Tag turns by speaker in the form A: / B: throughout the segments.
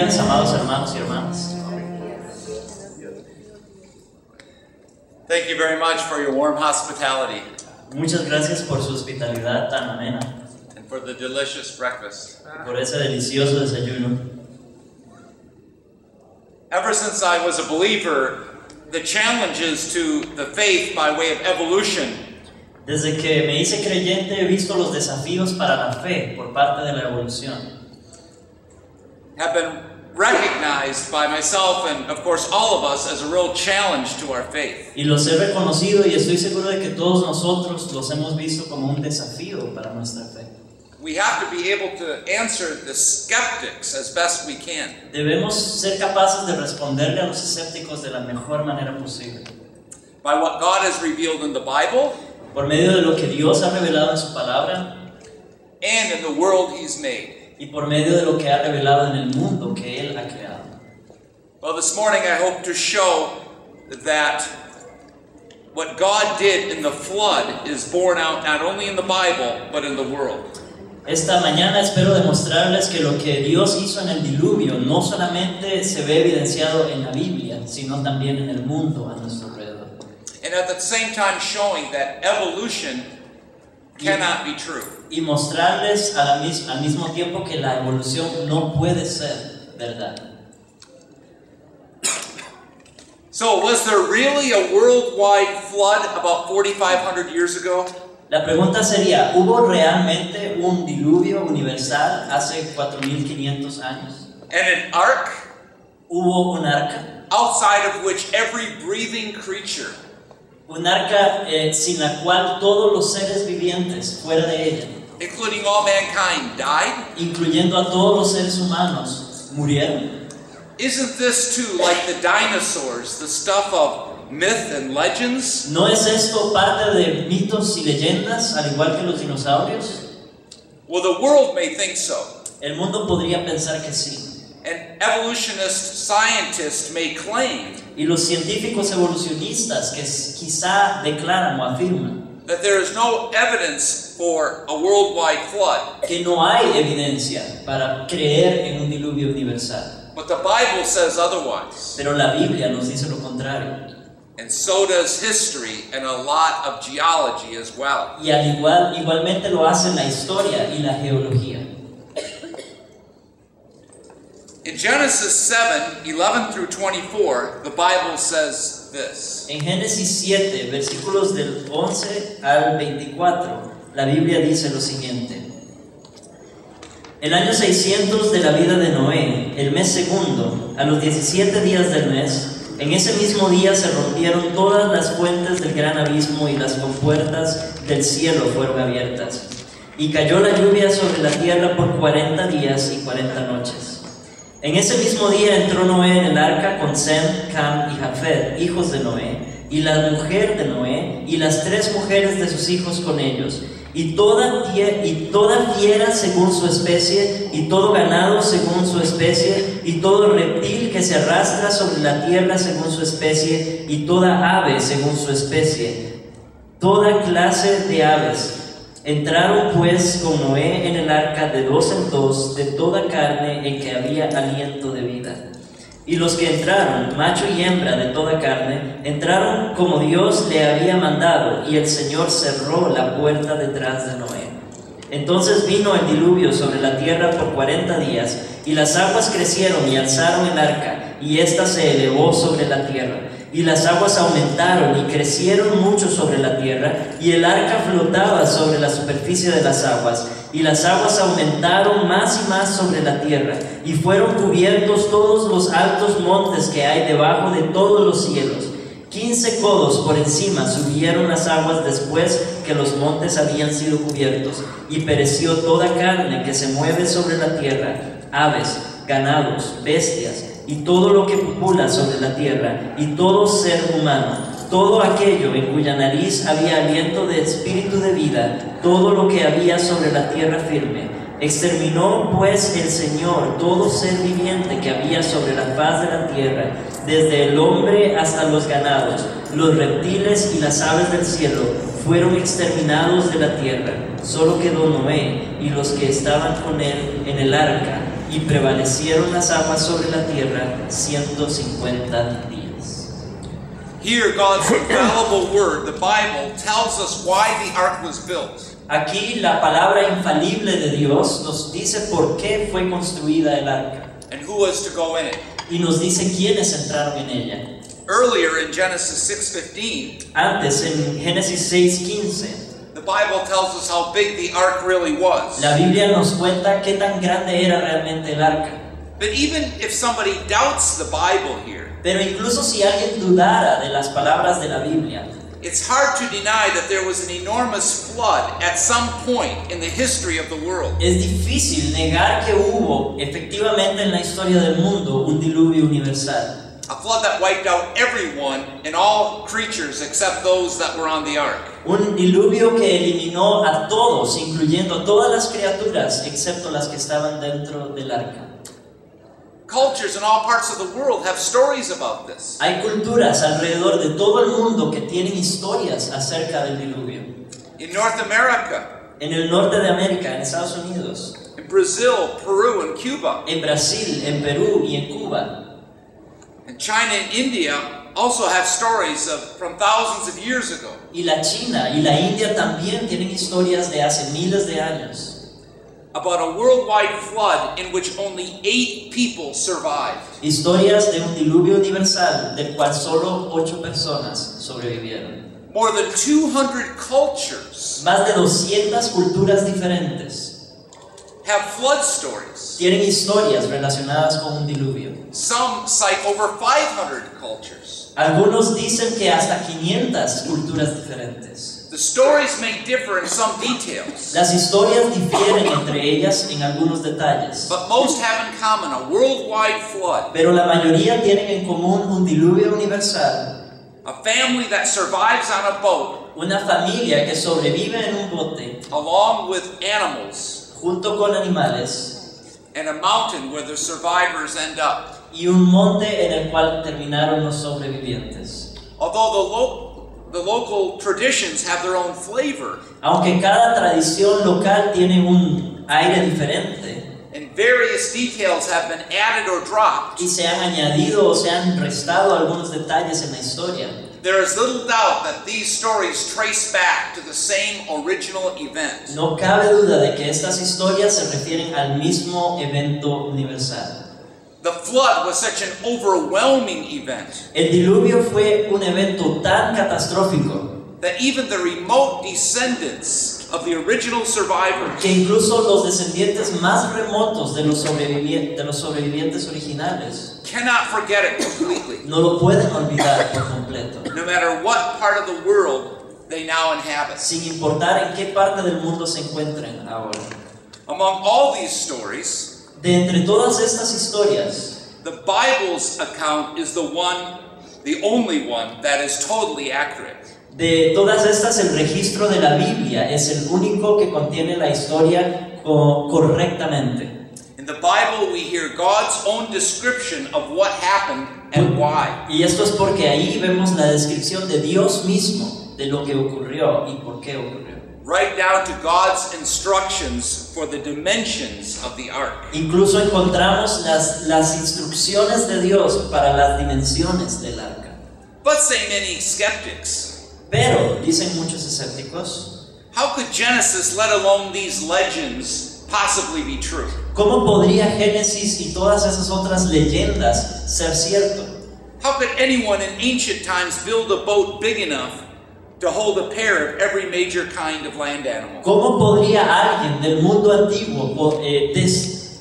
A: días, amados hermanos y hermanas.
B: Thank you very much for your warm hospitality
A: Muchas gracias por su hospitalidad tan amena
B: and for the delicious breakfast.
A: y por ese delicioso desayuno.
B: Ever since I was a believer, the challenges to the faith by way of evolution
A: Desde que me hice creyente he visto los desafíos para la fe por parte de la evolución.
B: have been recognized by myself and, of course, all of us as a real challenge to our faith.
A: Y los he reconocido y estoy seguro de que todos nosotros los hemos visto como un desafío para nuestra fe.
B: We have to be able to answer the skeptics as best we can.
A: Debemos ser capaces de responderle a los escépticos de la mejor manera posible.
B: By what God has revealed in the Bible
A: Por medio de lo que Dios ha revelado en su palabra
B: and in the world He's made.
A: y por medio de lo que ha revelado en el mundo que Él ha creado.
B: Well, this morning I hope to show that what God did in the flood is borne out not only in the Bible, but in the world.
A: Esta mañana espero demostrarles que lo que Dios hizo en el diluvio no solamente se ve evidenciado en la Biblia, sino también en el mundo a nuestro alrededor.
B: And at the same time showing that evolution cannot be true.
A: Y mostrarles al mismo tiempo que la evolución no puede ser verdad.
B: So, was there really a worldwide flood about 4,500 years ago?
A: La pregunta sería, ¿hubo realmente un diluvio universal hace 4.500 años?
B: And an ark
A: ¿Hubo un arca?
B: outside of which every breathing creature
A: Un arca sin la cual todos los seres vivientes fuera de ella,
B: including all mankind, died?
A: incluyendo a todos los seres humanos, murieron.
B: Isn't this too like the dinosaurs, the stuff of myth and legends?
A: ¿No es esto parte de mitos y leyendas, al igual que los dinosaurios?
B: Well, the world may think so.
A: El mundo podría pensar que sí.
B: And evolutionist scientists may claim
A: Y los científicos evolucionistas que quizá declaran o afirman
B: that there is no evidence for a worldwide flood.
A: que no hay evidencia para creer en un diluvio universal.
B: But the Bible says otherwise.
A: Pero la Biblia nos dice lo contrario.
B: And so does history and a lot of geology as well.
A: Y igualmente lo hace la historia y la geología.
B: In Genesis 7, 11 through 24, the Bible says this.
A: En Génesis 7, versículos del 11 al 24, la Biblia dice lo siguiente. El año 600 de la vida de Noé, el mes segundo, a los 17 días del mes, en ese mismo día se rompieron todas las fuentes del gran abismo y las compuertas del cielo fueron abiertas. Y cayó la lluvia sobre la tierra por 40 días y 40 noches. En ese mismo día entró Noé en el arca con Sem, Cam y Jafet, hijos de Noé, y la mujer de Noé, y las 3 mujeres de sus hijos con ellos, y toda fiera según su especie, y todo ganado según su especie, y todo reptil que se arrastra sobre la tierra según su especie, y toda ave según su especie, toda clase de aves. Entraron pues con Noé en el arca de 2 en 2 de toda carne en que había aliento de vida. Y los que entraron, macho y hembra de toda carne, entraron como Dios le había mandado, y el Señor cerró la puerta detrás de Noé. Entonces vino el diluvio sobre la tierra por 40 días, y las aguas crecieron y alzaron el arca, y ésta se elevó sobre la tierra. Y las aguas aumentaron y crecieron mucho sobre la tierra, y el arca flotaba sobre la superficie de las aguas, y las aguas aumentaron más y más sobre la tierra, y fueron cubiertos todos los altos montes que hay debajo de todos los cielos. 15 codos por encima subieron las aguas después que los montes habían sido cubiertos, y pereció toda carne que se mueve sobre la tierra, aves, ganados, bestias, y todo lo que pupula sobre la tierra, y todo ser humano, todo aquello en cuya nariz había aliento de espíritu de vida, todo lo que había sobre la tierra firme. Exterminó pues el Señor todo ser viviente que había sobre la faz de la tierra, desde el hombre hasta los ganados, los reptiles y las aves del cielo fueron exterminados de la tierra. Solo quedó Noé y los que estaban con él en el arca, y prevalecieron las aguas sobre la tierra 150 días.
B: Here, God's infallible word, the Bible, tells us why the ark was built.
A: Aquí la palabra infalible de Dios nos dice por qué fue construida el arca.
B: And who was to go in it.
A: Y nos dice quiénes entraron en ella.
B: Earlier in Genesis 6:15,
A: Antes, en Génesis 6:15,
B: the Bible tells us how big the ark really was.
A: la Biblia nos cuenta qué tan grande era realmente el arca.
B: But even if somebody doubts the Bible here,
A: Pero incluso si alguien dudara de las palabras de la Biblia,
B: it's hard to deny that there was an enormous flood at some point in the history of the world.
A: es difícil negar que hubo efectivamente en la historia del mundo un diluvio universal.
B: A flood that wiped out everyone and all creatures except those that were on the ark.
A: Un diluvio que eliminó a todos, incluyendo a todas las criaturas, excepto las que estaban dentro del arca.
B: Cultures in all parts of the world have stories about this.
A: Hay culturas alrededor de todo el mundo que tienen historias acerca del diluvio.
B: In North America,
A: En el norte de América, en Estados Unidos,
B: in Brazil, Peru, and Cuba,
A: en Brasil, en Perú y en Cuba,
B: and China and India also have stories from thousands of years ago.
A: y la China y la India también tienen historias de hace miles de años.
B: About a worldwide flood in which only 8 people survived.
A: Historias de un diluvio universal del cual solo 8 personas sobrevivieron.
B: More than 200 cultures
A: Más de 200 culturas diferentes
B: have flood stories.
A: tienen historias relacionadas con un diluvio.
B: Some cite over 500 cultures.
A: Algunos dicen que hasta 500 culturas diferentes.
B: The stories may differ in some details,
A: Las historias difieren entre ellas en algunos detalles,
B: but most have in common a worldwide flood,
A: pero la mayoría tienen en común un diluvio universal,
B: a family that survives on a boat,
A: una familia que sobrevive en un bote
B: along with animals,
A: junto con animales,
B: and a mountain where the survivors end up.
A: y un monte en el cual terminaron los sobrevivientes.
B: Although the local traditions have their own flavor,
A: Aunque cada tradición local tiene un aire diferente
B: and various details have been added or dropped,
A: y se han añadido o se han restado algunos detalles en la historia,
B: there is little doubt that these stories trace back to the same original event.
A: no cabe duda de que estas historias se refieren al mismo evento universal.
B: The flood was such an overwhelming event
A: El diluvio fue un evento tan catastrófico
B: that even the remote descendants of the original survivors
A: que incluso los descendientes más remotos de los sobrevivientes originales
B: cannot forget it completely,
A: no lo pueden olvidar por completo,
B: no matter what part of the world they now inhabit.
A: sin importar en qué parte del mundo se encuentren ahora.
B: Among all these stories,
A: De entre todas estas historias,
B: the Bible's account is the only one that is totally accurate.
A: de todas estas el registro de la Biblia es el único que contiene la historia correctamente.
B: In the Bible, we hear God's own description of what happened and why.
A: Y esto es porque ahí vemos la descripción de Dios mismo de lo que ocurrió y por qué ocurrió.
B: Right down to God's instructions for the dimensions of the ark.
A: Incluso encontramos las instrucciones de Dios para las dimensiones del arca.
B: But say many skeptics,
A: Pero, dicen muchos escépticos,
B: how could Genesis, let alone these legends, possibly be true?
A: ¿cómo podría Génesis y todas esas otras leyendas ser cierto?
B: How could anyone in ancient times build a boat big enough to hold a pair of every major kind of land animal?
A: ¿Cómo podría alguien del mundo antiguo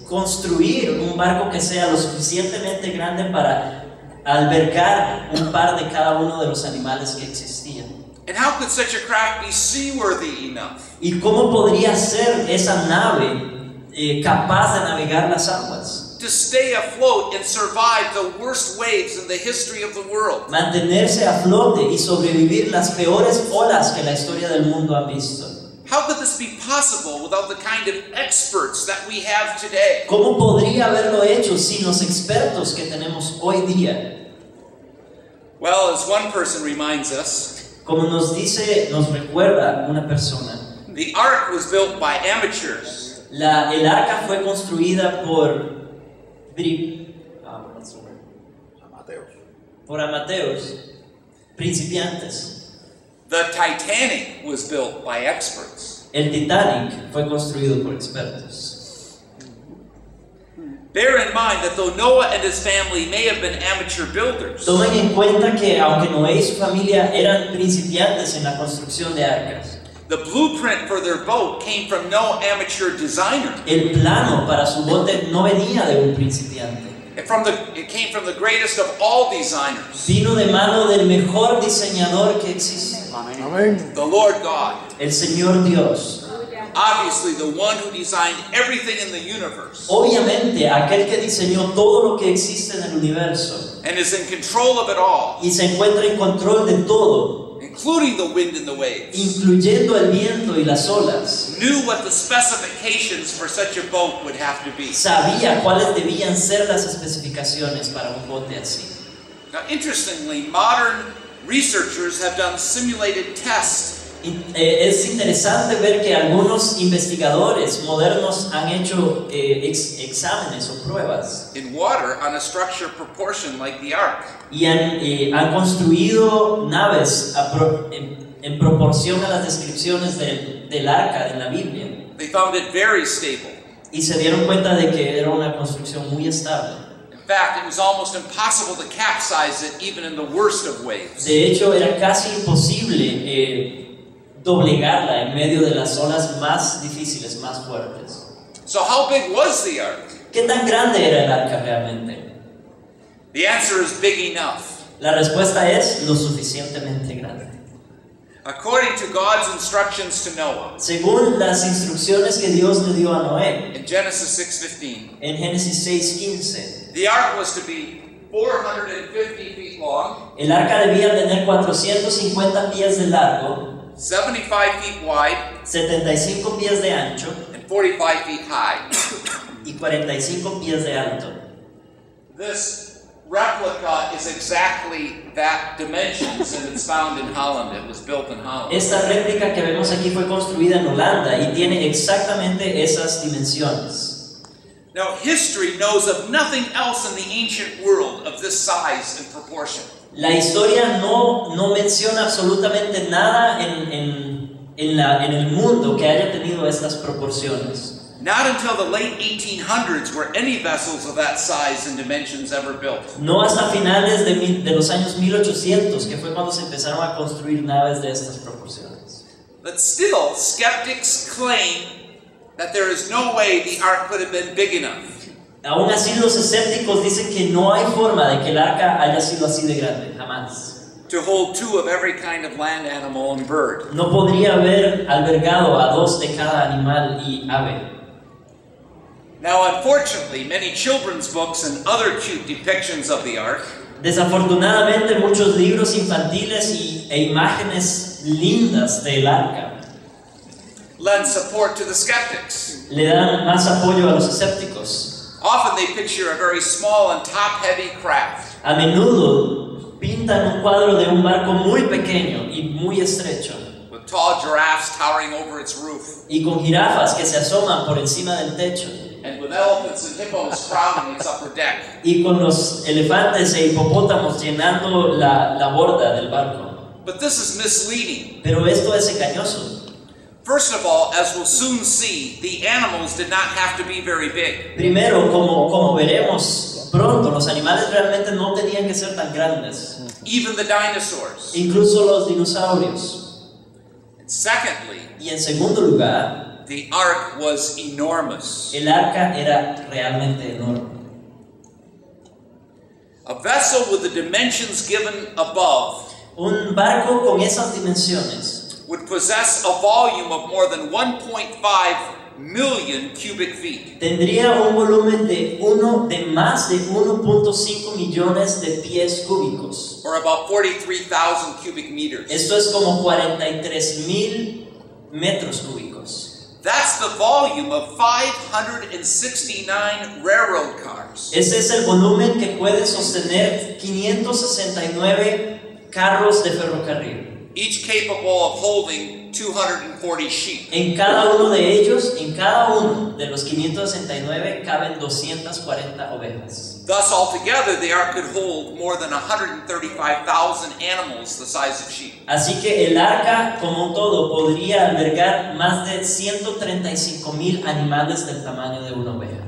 A: construir un barco que sea lo suficientemente grande para albergar un par de cada uno de los animales que existían?
B: And how could such a craft be seaworthy enough?
A: ¿Y cómo podría ser esa nave capaz de navegar las aguas?
B: To stay afloat and survive the worst waves in the history of the world?
A: Mantenerse a flote y sobrevivir las peores olas que la historia del mundo ha visto.
B: How could this be possible without the kind of experts that we have today?
A: ¿Cómo podría haberlo hecho sin los expertos que tenemos hoy día?
B: Well, as one person reminds us,
A: Como nos recuerda una persona,
B: the ark was built by amateurs
A: El arca fue construida por amateos, principiantes.
B: The Titanic was built by experts.
A: El Titanic fue construido por expertos.
B: Bear in mind that though Noah and his family may have been amateur builders,
A: Tomen en cuenta que aunque Noé y su familia eran principiantes en la construcción de arcas,
B: the blueprint for their boat came from no amateur designer.
A: el plano para su bote no venía de un principiante.
B: It came from the greatest of all designers.
A: Vino de mano del mejor diseñador que existe.
C: Amén.
B: The Lord God.
A: El Señor Dios.
B: Obviously the one who designed everything in the universe.
A: Obviamente aquel que diseñó todo lo que existe en el universo.
B: And is in control of it all.
A: Y se encuentra en control de todo.
B: Including the wind and the waves.
A: Incluyendo el viento y las olas.
B: Knew what the specifications for such a boat would have to be.
A: Sabía cuáles debían ser las especificaciones para un bote así.
B: Now, interestingly, modern researchers have done simulated tests.
A: Es interesante ver que algunos investigadores modernos han hecho exámenes o pruebas
B: In water on a structure proportioned like the Ark.
A: y han construido naves en proporción a las descripciones del arca en la Biblia.
B: They found it very stable.
A: Y se dieron cuenta de que era una construcción muy estable.
B: In fact, it was almost impossible to capsize it even in the worst of waves.
A: De hecho, era casi imposible doblegarla en medio de las olas más difíciles, más fuertes.
B: So how big was the Ark?
A: ¿Qué tan grande era el arca realmente?
B: The answer is big enough.
A: La respuesta es lo suficientemente grande.
B: According to God's instructions to Noah,
A: Según las instrucciones que Dios le dio a Noé,
B: in Genesis 6:15,
A: en Génesis 6:15,
B: the ark was to be 450 feet long,
A: el arca debía tener 450 pies de largo,
B: 75 feet wide,
A: 75 pies de ancho
B: and 45 feet high.
A: y 45 pies de alto.
B: This replica is exactly that dimensions, and it's found in Holland. It was built in Holland.
A: Esta réplica que vemos aquí fue construida en Holanda y tiene exactamente esas dimensiones.
B: Now, history knows of nothing else in the ancient world of this size and proportion.
A: La historia no menciona absolutamente nada en el mundo que haya tenido estas proporciones.
B: Not until the late 1800s were any vessels of that size and dimensions ever built.
A: No hasta finales de los años 1800, que fue cuando se empezaron a construir naves de estas proporciones.
B: But still, skeptics claim that there is no way the ark could have been big enough.
A: Aún así, los escépticos dicen que no hay forma de que el arca haya sido así de grande, jamás.
B: To hold 2 of every kind of land animal and bird.
A: No podría haber albergado a 2 de cada animal y ave.
B: Now, unfortunately, many children's books and other cute depictions of the ark
A: Desafortunadamente, muchos libros infantiles e imágenes lindas del arca
B: lend support to the skeptics.
A: le dan más apoyo a los escépticos.
B: Often they picture a very small and top-heavy craft.
A: A menudo pintan un cuadro de un barco muy pequeño y muy estrecho,
B: With tall giraffes towering over its roof.
A: y con jirafas que se asoman por encima del techo,
B: And with elephants and hippos crowding its upper deck.
A: y con los elefantes e hipopótamos llenando la borda del barco.
B: But this is misleading.
A: Pero esto es engañoso.
B: First of all, as we'll soon see, the animals did not have to be very big.
A: Primero, como veremos pronto, los animales realmente no tenían que ser tan grandes.
B: Even the dinosaurs.
A: Incluso los dinosaurios.
B: And secondly,
A: Y en segundo lugar,
B: the ark was enormous.
A: el arca era realmente enorme.
B: A vessel with the dimensions given above
A: Un barco con esas dimensiones
B: would possess a volume of more than 1.5 million cubic feet.
A: tendría un volumen de más de 1.5 millones de pies cúbicos.
B: Or about 43,000 cubic meters.
A: Esto es como 43,000 metros cúbicos.
B: That's the volume of 569 railroad cars.
A: Ese es el volumen que puede sostener 569 carros de ferrocarril,
B: Each capable of holding 240 sheep.
A: En cada uno de ellos, en cada uno de los 569 caben 240 ovejas.
B: Thus, altogether, the ark could hold more than 135,000 animals the size of sheep.
A: Así que el arca, como un todo, podría albergar más de 135,000 animales del tamaño de una oveja.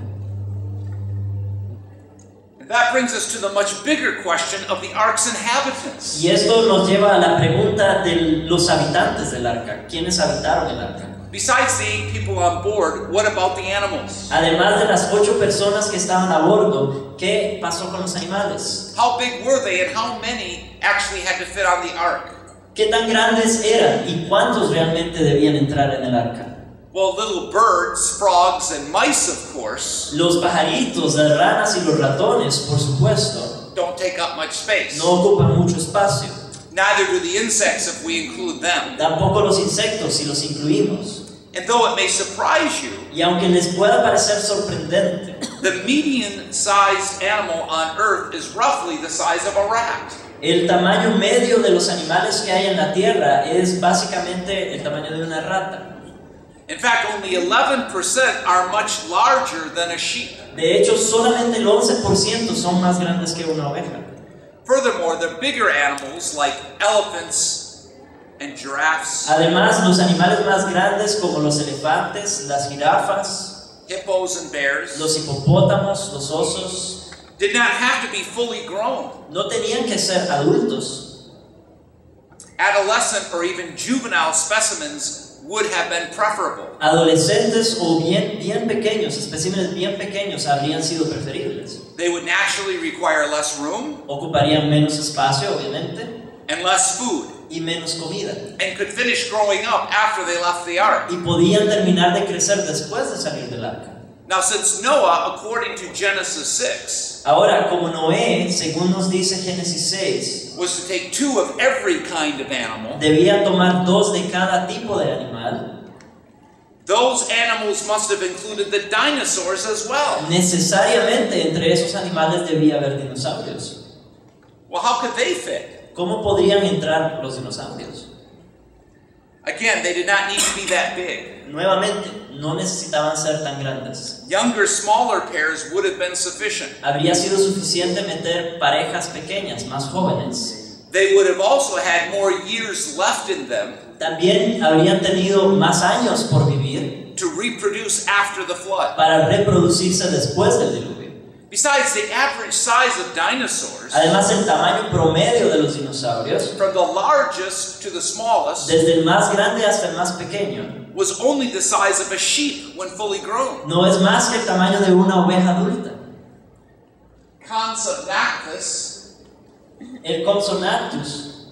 B: And that brings us to the much bigger question of the ark's inhabitants.
A: Y esto nos lleva a la pregunta de los habitantes del arca. ¿Quiénes habitaron el arca?
B: Besides the 8 people on board, what about the animals?
A: Además de las 8 personas que estaban a bordo, ¿qué pasó con los animales?
B: How big were they and how many actually had to fit on the ark?
A: ¿Qué tan grandes eran y cuántos realmente debían entrar en el arca?
B: Well, little birds, frogs, and mice, of course,
A: Los pajaritos, las ranas y los ratones, por supuesto,
B: don't take up much space.
A: no ocupan mucho espacio.
B: Neither do the insects if we include them.
A: Tampoco los insectos si los incluimos.
B: And though it may surprise you,
A: Y aunque les pueda parecer sorprendente,
B: the median-sized animal on Earth is roughly the size of a rat.
A: el tamaño medio de los animales que hay en la tierra es básicamente el tamaño de una rata.
B: In fact, only 11% are much larger than a sheep.
A: De hecho, solamente el 11% son más grandes que una oveja.
B: Furthermore, the bigger animals like elephants and giraffes,
A: Además, los animales más grandes como los elefantes, las jirafas,
B: hippos and bears
A: los hipopótamos, los osos,
B: did not have to be fully grown.
A: no tenían que ser adultos.
B: Adolescent or even juvenile specimens would have been preferable.
A: Adolescentes o bien pequeños, especímenes bien pequeños habrían sido preferibles.
B: They would naturally require less room
A: Ocuparían menos espacio, obviamente,
B: and less food,
A: y menos comida.
B: and could finish growing up after they left the ark.
A: Y podían terminar de crecer después de salir del arca.
B: Now, since Noah, according to Genesis 6,
A: Ahora, como Noé, según nos dice Génesis 6,
B: was to take 2 of every kind of animal,
A: debía tomar 2 de cada tipo de animal,
B: those animals must have included the dinosaurs as well.
A: necesariamente entre esos animales debía haber dinosaurios.
B: Well, how could they fit?
A: ¿Cómo podrían entrar los dinosaurios?
B: Again, they did not need to be that big.
A: Nuevamente, no necesitaban ser tan grandes.
B: Younger, smaller pairs would have been sufficient.
A: Habría sido suficiente meter parejas pequeñas, más jóvenes.
B: They would have also had more years left in them
A: También habrían tenido más años por vivir
B: to reproduce after the flood.
A: para reproducirse después del diluvio.
B: Besides, the average size of dinosaurs,
A: Además, el tamaño promedio de los dinosaurios,
B: from the largest to the smallest,
A: desde el más grande hasta el más pequeño,
B: was only the size of a sheep when fully grown.
A: no es más que el tamaño de una oveja adulta.
B: Compsognathus,
A: El Compsognathus,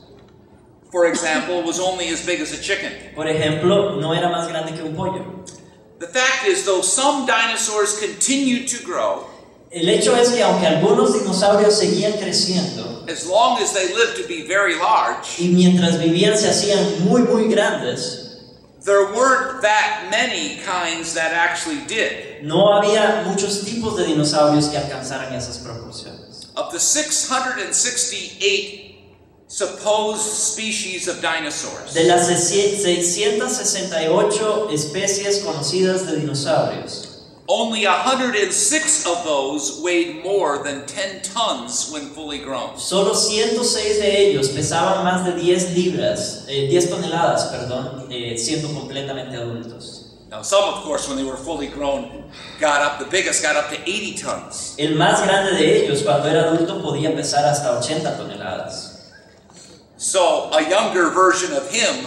B: for example, was only as big as a chicken.
A: por ejemplo, no era más grande que un pollo.
B: The fact is, though some dinosaurs continued to grow,
A: El hecho es que aunque algunos dinosaurios seguían creciendo,
B: as long as they lived to be very large,
A: y mientras vivían se hacían muy grandes,
B: there weren't that many kinds that actually did.
A: no había muchos tipos de dinosaurios que alcanzaran esas proporciones.
B: Of the 668 supposed species of dinosaurs,
A: De las 668 especies conocidas de dinosaurios,
B: only 106 of those weighed more than 10 tons when fully grown.
A: solo 106 de ellos pesaban más de 10 toneladas, siendo completamente adultos.
B: Now, some, of course, when they were fully grown, the biggest got up to 80 tons.
A: El más grande de ellos, cuando era adulto, podía pesar hasta 80 toneladas.
B: So, a younger version of him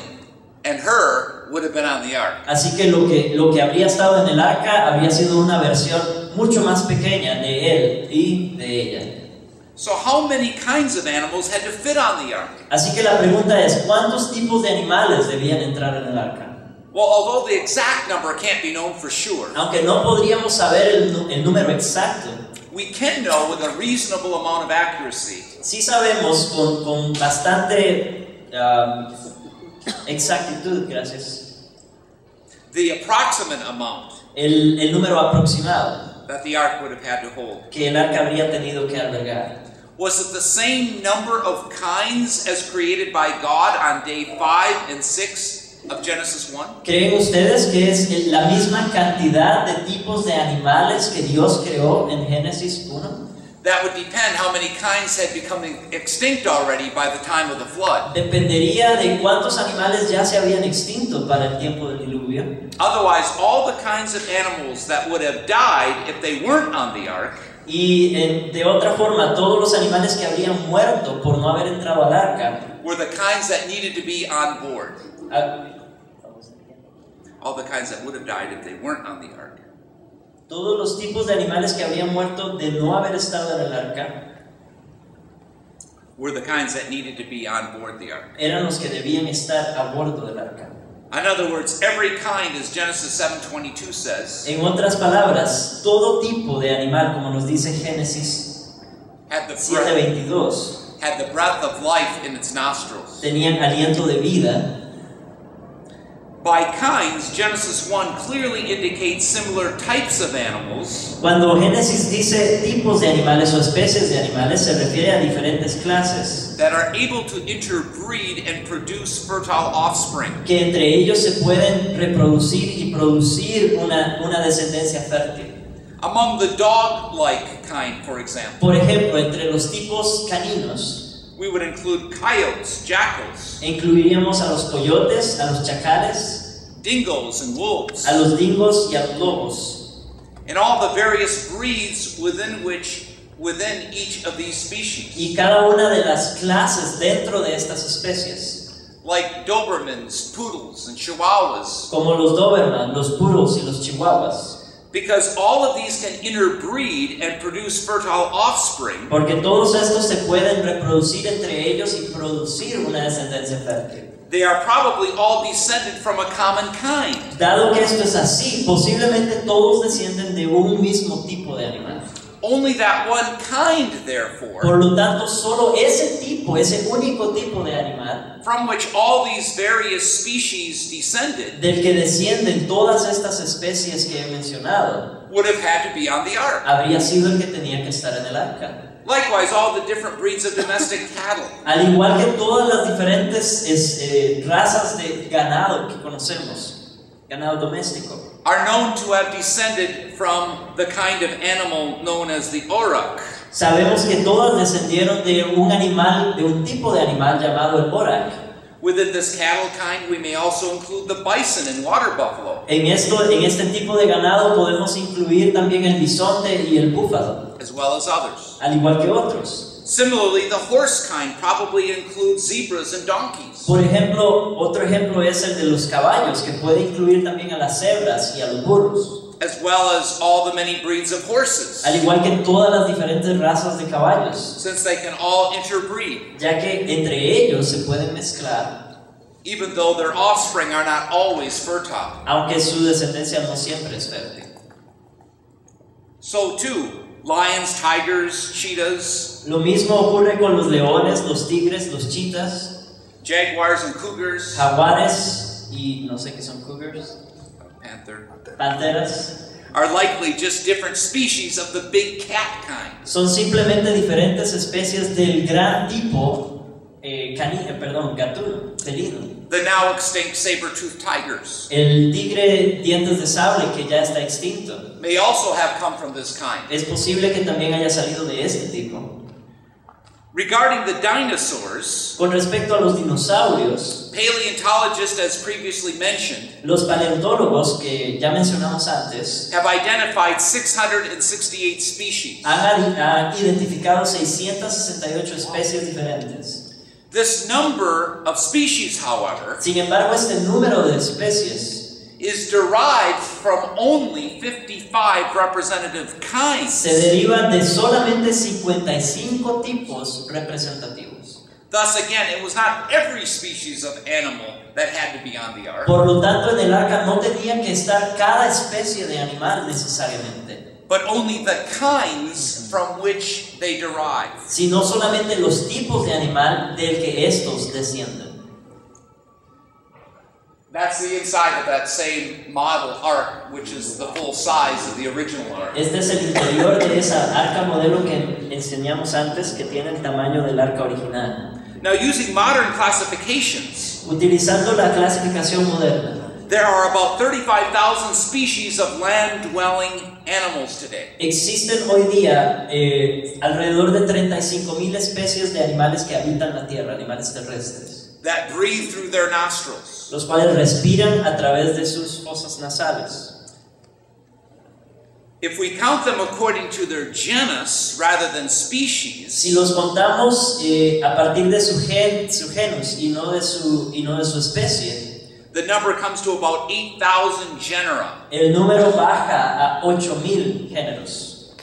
B: and her would have been on the ark.
A: Así que lo que habría estado en el arca habría sido una versión mucho más pequeña de él y de ella.
B: So how many kinds of animals had to fit on the ark?
A: Así que la pregunta es, ¿cuántos tipos de animales debían entrar en el arca?
B: Well, although the exact number can't be known for sure,
A: Aunque no podríamos saber el número exacto,
B: we can know with a reasonable amount of accuracy
A: sí sabemos con bastante exactitud, gracias,
B: the approximate amount
A: el número aproximado
B: that the ark would have had to hold.
A: que el arca habría tenido que albergar.
B: Was it the same number of kinds as created by God on day 5 and 6 of Genesis 1?
A: ¿Creen ustedes que es la misma cantidad de tipos de animales que Dios creó en Génesis 1?
B: That would depend how many kinds had become extinct already by the time of the flood.
A: Dependería de cuántos animales ya se habían extinto para el tiempo del diluvio.
B: Otherwise, all the kinds of animals that would have died if they weren't on the ark
A: Y de otra forma, todos los animales que habrían muerto por no haber entrado al arca,
B: were the kinds that needed to be on board. All the kinds that would have died if they weren't on the ark.
A: todos los tipos de animales que habrían muerto de no haber estado en el arca,
B: were the kinds that needed to be on board the ark.
A: eran los que debían estar a bordo del arca.
B: In other words, every kind, as Genesis 7:22 says,
A: En otras palabras, todo tipo de animal, como nos dice Génesis
B: had the
A: 7:22,
B: breath of life in its nostrils.
A: tenían aliento de vida.
B: By kinds, Genesis 1 clearly indicates similar types of animals
A: Cuando Génesis dice tipos de animales o especies de animales, se refiere a diferentes clases,
B: that are able to interbreed and produce fertile offspring.
A: que entre ellos se pueden reproducir y producir una descendencia fértil.
B: Among the dog-like kind, for example,
A: Por ejemplo, entre los tipos caninos,
B: we would include coyotes, jackals,
A: incluiríamos a los coyotes, a los chacales,
B: dingoes, and wolves,
A: a los dingos y a los lobos,
B: and all the various breeds within each of these species,
A: y cada una de las clases dentro de estas especies,
B: like Dobermans, poodles, and chihuahuas,
A: como los Doberman, los poodles y los chihuahuas,
B: because all of these can interbreed and produce fertile offspring.
A: porque todos estos se pueden reproducir entre ellos y producir una descendencia fértil.
B: They are probably all descended from a common kind.
A: Dado que esto es así, posiblemente todos descienden de un mismo tipo de animal.
B: Only that one kind,
A: Por
B: therefore,
A: lo tanto, solo ese tipo, ese único tipo de animal,
B: from which all these various species descended,
A: del que descienden todas estas especies que he mencionado,
B: would have had to be on the ark.
A: habría sido el que tenía que estar en el arca.
B: Likewise, all the different breeds of domestic cattle,
A: Al igual que todas las diferentes razas de ganado que conocemos, ganado doméstico,
B: are known to have descended from the kind of animal known as the auroch.
A: sabemos que todas descendieron de un animal, de un tipo de animal llamado el auroch.
B: Within this cattle kind, we may also include the bison and water buffalo,
A: En este tipo de ganado podemos incluir también el bisonte y el búfalo,
B: as well as others.
A: al igual que otros.
B: Similarly, the horse kind probably includes zebras and donkeys.
A: Por ejemplo, otro ejemplo es el de los caballos, que puede incluir también a las cebras y a los burros,
B: as well as all the many breeds of horses,
A: al igual que todas las diferentes razas de caballos,
B: since they can all interbreed,
A: ya que entre ellos se pueden mezclar,
B: even though their offspring are not always fertile.
A: aunque su descendencia no siempre es fértil.
B: So too, lions, tigers, cheetahs,
A: Lo mismo ocurre con los leones, los tigres, los chitas,
B: jaguars and cougars,
A: jaguares y no sé qué son cougars,
B: panther,
A: panteras.
B: are likely just different species of the big cat kind.
A: Son simplemente diferentes especies del gran tipo gatuno, felino.
B: The now extinct saber-toothed tigers
A: El tigre dientes de sable, que ya está extinto,
B: may also have come from this kind.
A: es posible que también haya salido de este tipo.
B: Regarding the dinosaurs,
A: Con respecto a los dinosaurios,
B: paleontologists, as previously mentioned,
A: los paleontólogos que ya mencionamos antes
B: have identified 668 species.
A: han identificado 668 especies diferentes.
B: This number of species, however,
A: Sin embargo, este número de especies
B: is derived from only 55 representative kinds.
A: se deriva de solamente 55 tipos representativos.
B: Thus, again, it was not every species of animal that had to be on the ark,
A: Por lo tanto, en el arca no tenía que estar cada especie de animal necesariamente,
B: but only the kinds from which they derive.
A: sino solamente los tipos de animal del que estos descienden.
B: That's the inside of that same model ark, which is the full size of the original ark.
A: Este es el interior de esa arca modelo que enseñamos antes, que tiene el tamaño del arca original.
B: Now, using modern classifications,
A: Utilizando la clasificación moderna,
B: there are about 35,000 species of land-dwelling animals today.
A: existen hoy día alrededor de 35,000 especies de animales que habitan la tierra, animales terrestres,
B: That breathe through their nostrils.
A: los cuales respiran a través de sus fosas nasales.
B: If we count them according to their genus rather than species,
A: Si los contamos a partir de su genus y no de su especie,
B: the number comes to about 8,000 genera,
A: el número baja a 8,000 géneros,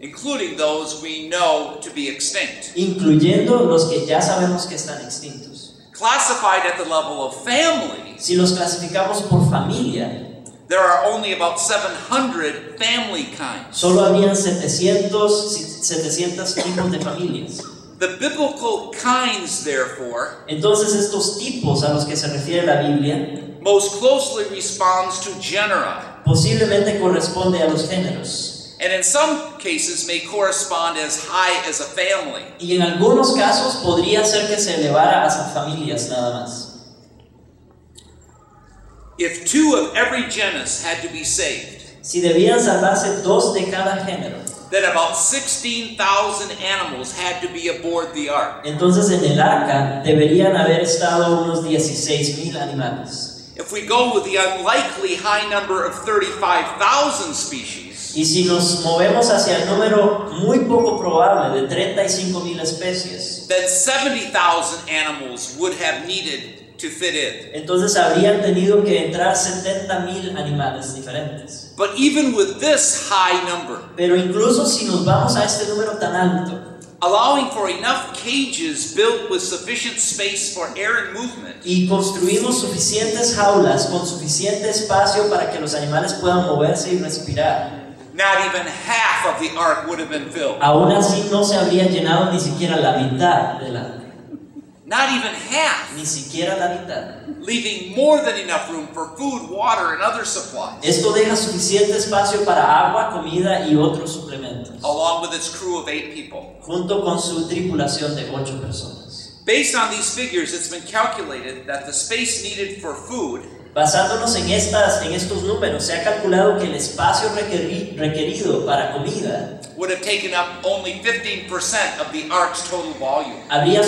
B: including those we know to be extinct.
A: incluyendo los que ya sabemos que están extintos.
B: Classified at the level of family,
A: Si los clasificamos por familia,
B: there are only about 700 family kinds.
A: solo habían 700 tipos de familias.
B: The biblical kinds, therefore,
A: Entonces estos tipos a los que se refiere la Biblia
B: most closely responds to genera,
A: posiblemente corresponde a los géneros,
B: and in some cases may correspond as high as a family.
A: y en algunos casos podría ser que se elevara a familias nada más.
B: If 2 of every genus had to be saved,
A: Si debían salvarse 2 de cada género,
B: then about 16,000 animals had to be aboard the ark.
A: entonces en el arca deberían haber estado unos 16,000 animales.
B: If we go with the unlikely high number of 35,000 species,
A: Y si nos movemos hacia el número muy poco probable de 35,000 especies,
B: then 70,000 animals would have needed to fit in.
A: entonces habrían tenido que entrar 70,000 animales diferentes.
B: But even with this high number,
A: Pero incluso si nos vamos a este número tan alto,
B: allowing for enough cages built with sufficient space for air and movement,
A: y construimos suficientes jaulas con suficiente espacio para que los animales puedan moverse y respirar,
B: not even half of the ark would have been filled.
A: aún así no se habría llenado ni siquiera la mitad del arca.
B: Not even half,
A: Ni siquiera la mitad.
B: leaving more than enough room for food, water, and other supplies,
A: Esto deja suficiente espacio para agua, comida y otros suplementos,
B: along with its crew of 8 people.
A: junto con su tripulación de 8 personas.
B: Based on these figures, it's been calculated that the space needed for food
A: Basándonos en estos números, se ha calculado que el espacio requerido para comida
B: would have taken up only 15% of the ark's total volume.
A: habría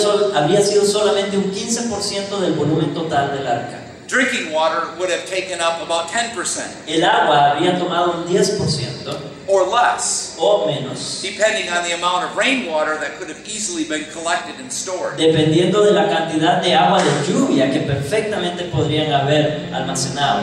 A: sido solamente un 15% del volumen total del arca.
B: Drinking water would have taken up about 10%,
A: El agua habría tomado un 10%
B: or less,
A: o menos,
B: depending on the amount of rainwater that could have easily been collected and stored.
A: dependiendo de la cantidad de agua de lluvia que perfectamente podrían haber almacenado.